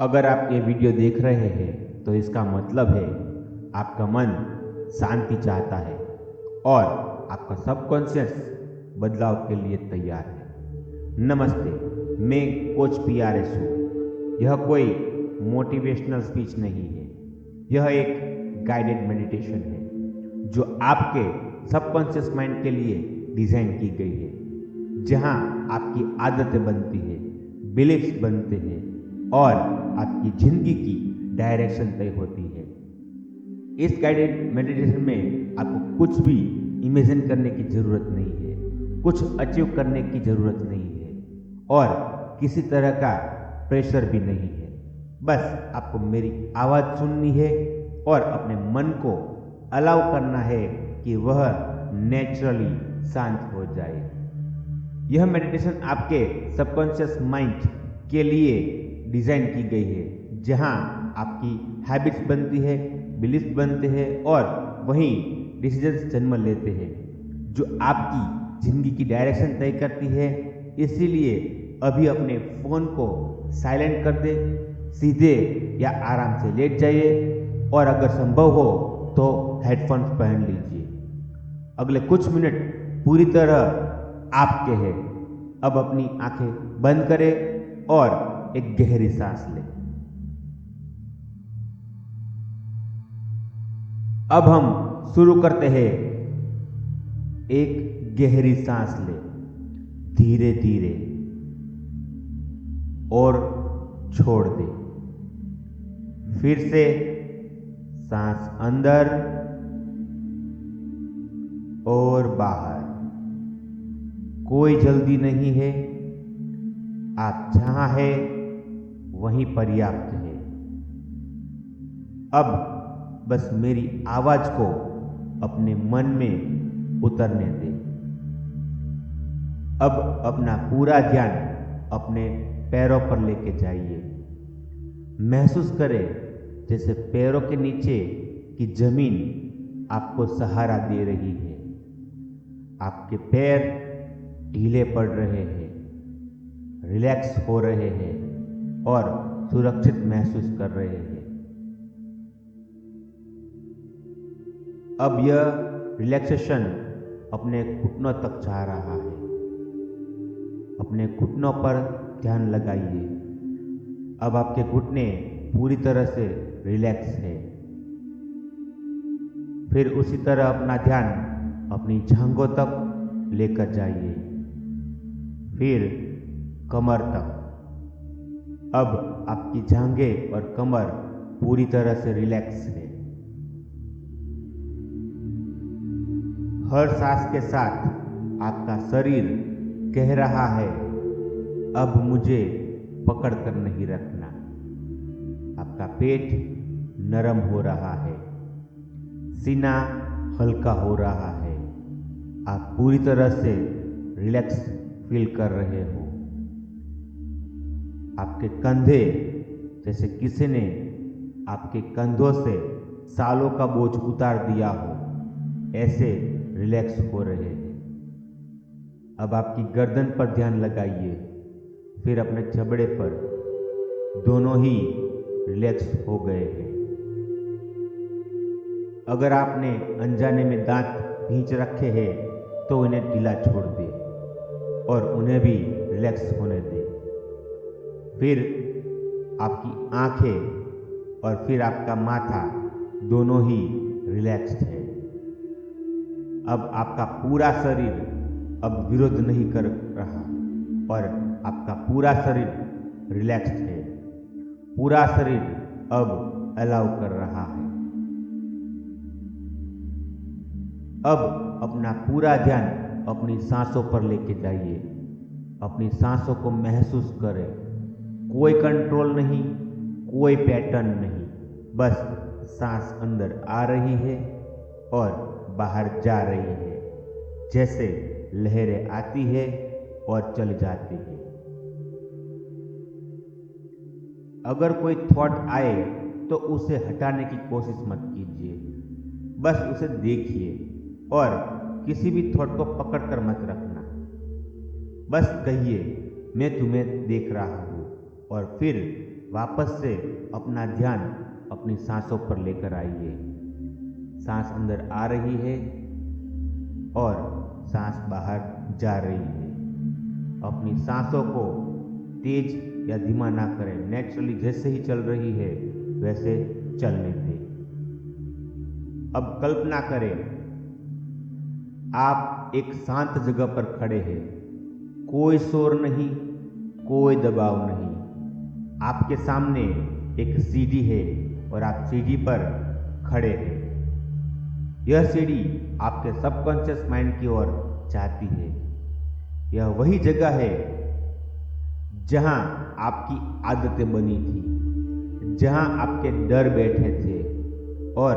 अगर आप ये वीडियो देख रहे हैं तो इसका मतलब है आपका मन शांति चाहता है और आपका सबकॉन्शियस बदलाव के लिए तैयार है। नमस्ते, मैं कोच PRS हूँ। यह कोई मोटिवेशनल स्पीच नहीं है, यह एक गाइडेड मेडिटेशन है जो आपके सबकॉन्शियस माइंड के लिए डिज़ाइन की गई है, जहाँ आपकी आदतें बनती है, बिलीफ्स बनते हैं और आपकी जिंदगी की डायरेक्शन तय होती है। इस गाइडेड मेडिटेशन में आपको कुछ भी इमेजिन करने की ज़रूरत नहीं है, कुछ अचीव करने की ज़रूरत नहीं है और किसी तरह का प्रेशर भी नहीं है। बस आपको मेरी आवाज़ सुननी है और अपने मन को अलाउ करना है कि वह नेचुरली शांत हो जाए। यह मेडिटेशन आपके सबकॉन्शियस माइंड के लिए डिज़ाइन की गई है, जहां आपकी हैबिट्स बनती है, बिलीफ बनते हैं और वहीं डिसीजंस जन्म लेते हैं जो आपकी ज़िंदगी की डायरेक्शन तय करती है। इसीलिए अभी अपने फ़ोन को साइलेंट कर दे, सीधे या आराम से लेट जाइए और अगर संभव हो तो हेडफोन्स पहन लीजिए। अगले कुछ मिनट पूरी तरह आपके हैं। अब अपनी आंखें बंद करें और एक गहरी सांस लें। अब हम शुरू करते हैं। एक गहरी सांस लें, धीरे धीरे, और छोड़ दें। फिर से सांस अंदर और बाहर। कोई जल्दी नहीं है, आप जहां हैं वहीं पर्याप्त है। अब बस मेरी आवाज को अपने मन में उतरने दें। अब अपना पूरा ध्यान अपने पैरों पर लेके जाइए। महसूस करें जैसे पैरों के नीचे की जमीन आपको सहारा दे रही है। आपके पैर ढीले पड़ रहे हैं, रिलैक्स हो रहे हैं और सुरक्षित महसूस कर रहे हैं। अब यह रिलैक्सेशन अपने घुटनों तक जा रहा है। अपने घुटनों पर ध्यान लगाइए। अब आपके घुटने पूरी तरह से रिलैक्स है। फिर उसी तरह अपना ध्यान अपनी जांघों तक लेकर जाइए, फिर कमर तक। अब आपकी जांघें और कमर पूरी तरह से रिलैक्स है। हर सांस के साथ आपका शरीर कह रहा है, अब मुझे पकड़ कर नहीं रखना। आपका पेट नरम हो रहा है, सीना हल्का हो रहा है। आप पूरी तरह से रिलैक्स फील कर रहे हो। आपके कंधे जैसे किसी ने आपके कंधों से सालों का बोझ उतार दिया हो, ऐसे रिलैक्स हो रहे हैं। अब आपकी गर्दन पर ध्यान लगाइए, फिर अपने जबड़े पर। दोनों ही रिलैक्स हो गए हैं। अगर आपने अनजाने में दांत भींच रखे हैं तो उन्हें ढीला छोड़ दें और उन्हें भी रिलैक्स होने दें। फिर आपकी आंखें और फिर आपका माथा दोनों ही रिलैक्स्ड है। अब आपका पूरा शरीर अब विरोध नहीं कर रहा और आपका पूरा शरीर रिलैक्स्ड है। पूरा शरीर अब अलाउ कर रहा है। अब अपना पूरा ध्यान अपनी सांसों पर लेके जाइए। अपनी सांसों को महसूस करें। कोई कंट्रोल नहीं, कोई पैटर्न नहीं, बस सांस अंदर आ रही है और बाहर जा रही है, जैसे लहरें आती है और चली जाती है। अगर कोई थॉट आए तो उसे हटाने की कोशिश मत कीजिए, बस उसे देखिए और किसी भी थॉट को पकड़ कर मत रखना। बस कहिए, मैं तुम्हें देख रहा हूँ, और फिर वापस से अपना ध्यान अपनी सांसों पर लेकर आइए। सांस अंदर आ रही है और सांस बाहर जा रही है। अपनी सांसों को तेज या धीमा ना करें, नेचुरली जैसे ही चल रही है वैसे चलने दें। अब कल्पना करें आप एक शांत जगह पर खड़े हैं, कोई शोर नहीं, कोई दबाव नहीं। आपके सामने एक सीढ़ी है और आप सीढ़ी पर खड़े हैं। यह सीढ़ी आपके सबकॉन्शियस माइंड की ओर जाती है। यह वही जगह है जहां आपकी आदतें बनी थी, जहां आपके डर बैठे थे और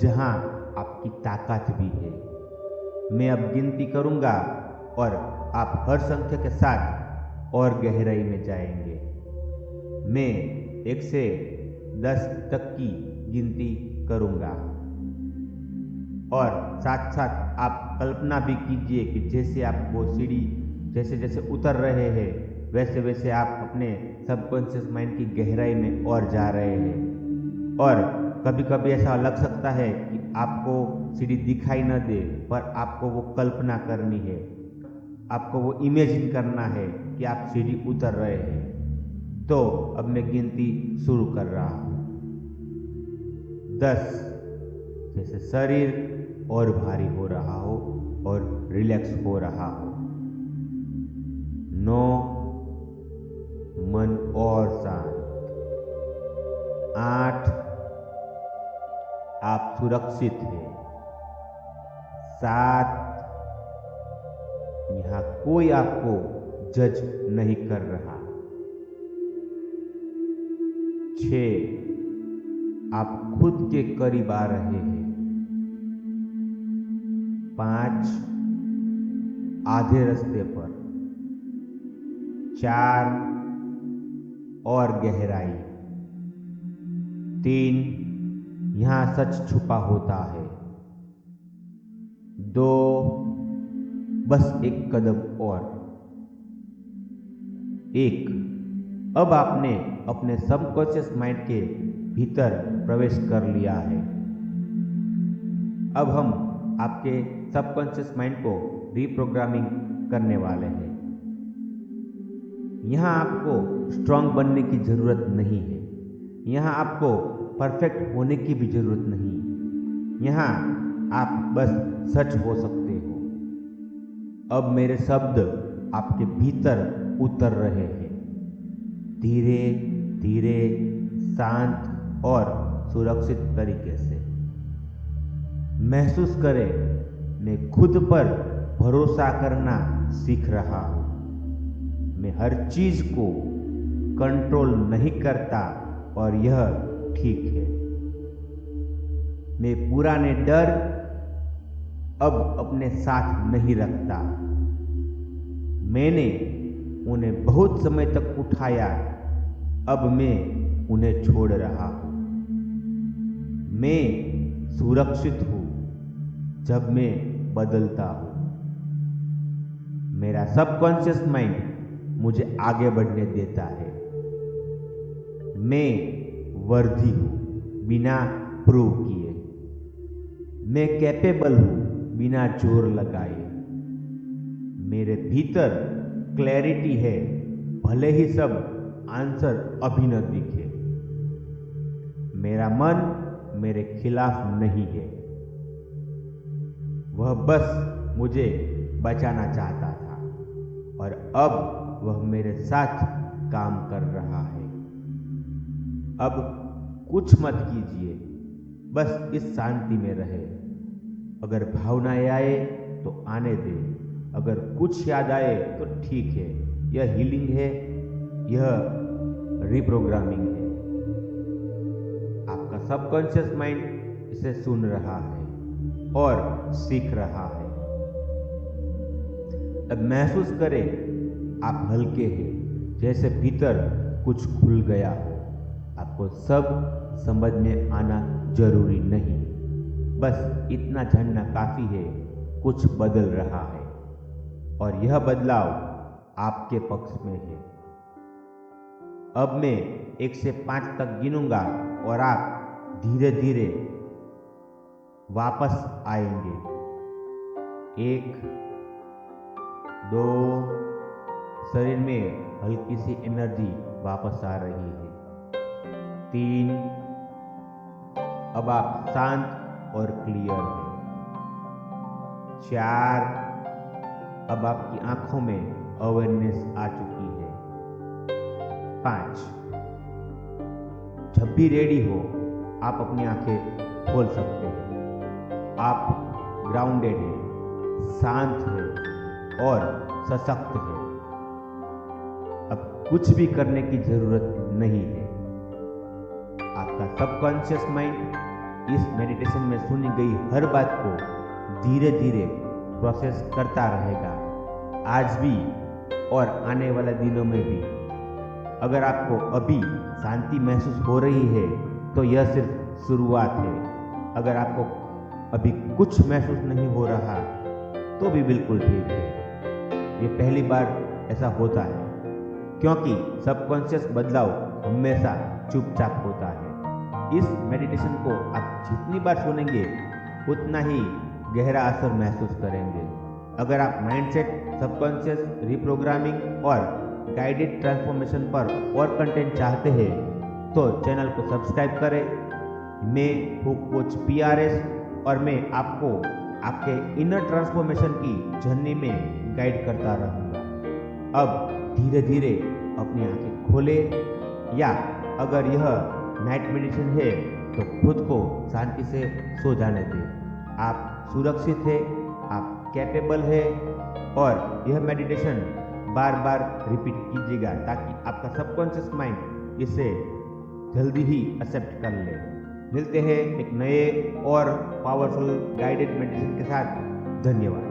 जहां आपकी ताकत भी है। मैं अब गिनती करूंगा और आप हर संख्या के साथ और गहराई में जाएंगे। मैं 1 से 10 तक की गिनती करूंगा और साथ साथ आप कल्पना भी कीजिए कि जैसे आप वो सीढ़ी जैसे जैसे उतर रहे हैं वैसे वैसे आप अपने सबकॉन्शियस माइंड की गहराई में और जा रहे हैं। और कभी कभी ऐसा लग सकता है कि आपको सीढ़ी दिखाई न दे, पर आपको वो कल्पना करनी है, आपको वो इमेजिन करना है कि आप सीढ़ी उतर रहे हैं। तो अब मैं गिनती शुरू कर रहा हूँ। 10 जैसे शरीर और भारी हो रहा हो और रिलैक्स हो रहा हो। 9 मन और शांत। 8 आप सुरक्षित हैं। 7 यहाँ कोई आपको जज नहीं कर रहा। 6 आप खुद के करीब आ रहे हैं। 5 आधे रास्ते पर। 4 और गहराई। 3 यहाँ सच छुपा होता है। 2 बस एक कदम और। 1 अब आपने अपने सबकॉन्शियस माइंड के भीतर प्रवेश कर लिया है। अब हम आपके सबकॉन्शियस माइंड को रीप्रोग्रामिंग करने वाले हैं। यहाँ आपको स्ट्रांग बनने की जरूरत नहीं है। यहाँ आपको परफेक्ट होने की भी जरूरत नहीं। यहाँ आप बस सच हो सकते हो। अब मेरे शब्द आपके भीतर उतर रहे हैं, धीरे धीरे, शांत और सुरक्षित तरीके से। महसूस करें, मैं खुद पर भरोसा करना सीख रहा हूँ। मैं हर चीज को कंट्रोल नहीं करता और यह ठीक है। मैं पुराने डर अब अपने साथ नहीं रखता। मैंने उन्हें बहुत समय तक उठाया, अब मैं उन्हें छोड़ रहा हूं। मैं सुरक्षित हूं जब मैं बदलता हूं। मेरा सबकॉन्शियस माइंड मुझे आगे बढ़ने देता है। मैं वर्दी हूं बिना प्रूव किए। मैं कैपेबल हूं बिना जोर लगाए। मेरे भीतर क्लैरिटी है, भले ही सब आंसर अभी न दिखे। मेरा मन मेरे खिलाफ नहीं है, वह बस मुझे बचाना चाहता था और अब वह मेरे साथ काम कर रहा है। अब कुछ मत कीजिए, बस इस शांति में रहे। अगर भावनाएं आए तो आने दे, अगर कुछ याद आए तो ठीक है। यह हीलिंग है, यह रिप्रोग्रामिंग है। आपका सबकॉन्शियस माइंड इसे सुन रहा है और सीख रहा है। अब महसूस करें, आप हल्के हैं, जैसे भीतर कुछ खुल गया हो। आपको सब समझ में आना जरूरी नहीं, बस इतना जानना काफी है, कुछ बदल रहा है और यह बदलाव आपके पक्ष में है। अब मैं 1 से 5 तक गिनूंगा और आप धीरे धीरे वापस आएंगे। 1, 2, शरीर में हल्की सी एनर्जी वापस आ रही है। 3, अब आप शांत और क्लियर हैं। 4, अब आपकी आंखों में अवेयरनेस आ चुकी है। 5, जब भी रेडी हो आप अपनी आंखें खोल सकते हैं। आप ग्राउंडेड हैं, शांत हैं और सशक्त हैं। अब कुछ भी करने की जरूरत नहीं है। आपका सबकॉन्शियस माइंड इस मेडिटेशन में सुनी गई हर बात को धीरे धीरे प्रोसेस करता रहेगा, आज भी और आने वाले दिनों में भी। अगर आपको अभी शांति महसूस हो रही है तो यह सिर्फ शुरुआत है। अगर आपको अभी कुछ महसूस नहीं हो रहा तो भी बिल्कुल ठीक है। ये पहली बार ऐसा होता है क्योंकि सबकॉन्शियस बदलाव हमेशा चुपचाप होता है। इस मेडिटेशन को आप जितनी बार सुनेंगे उतना ही गहरा असर महसूस करेंगे। अगर आप माइंडसेट, सबकॉन्शियस रिप्रोग्रामिंग और गाइडेड ट्रांसफॉर्मेशन पर और कंटेंट चाहते हैं तो चैनल को सब्सक्राइब करें। मैं हूँ कोच PRS और मैं आपको आपके इनर ट्रांसफॉर्मेशन की जर्नी में गाइड करता रहूँगा। अब धीरे धीरे अपनी आंखें खोलें, या अगर यह नाइट मेडिटेशन है तो खुद को शांति से सो जाने दें। आप सुरक्षित हैं, आप कैपेबल हैं और यह मेडिटेशन बार बार रिपीट कीजिएगा ताकि आपका सबकॉन्शियस माइंड इसे जल्दी ही एक्सेप्ट कर ले। मिलते हैं एक नए और पावरफुल गाइडेड मेडिटेशन के साथ। धन्यवाद।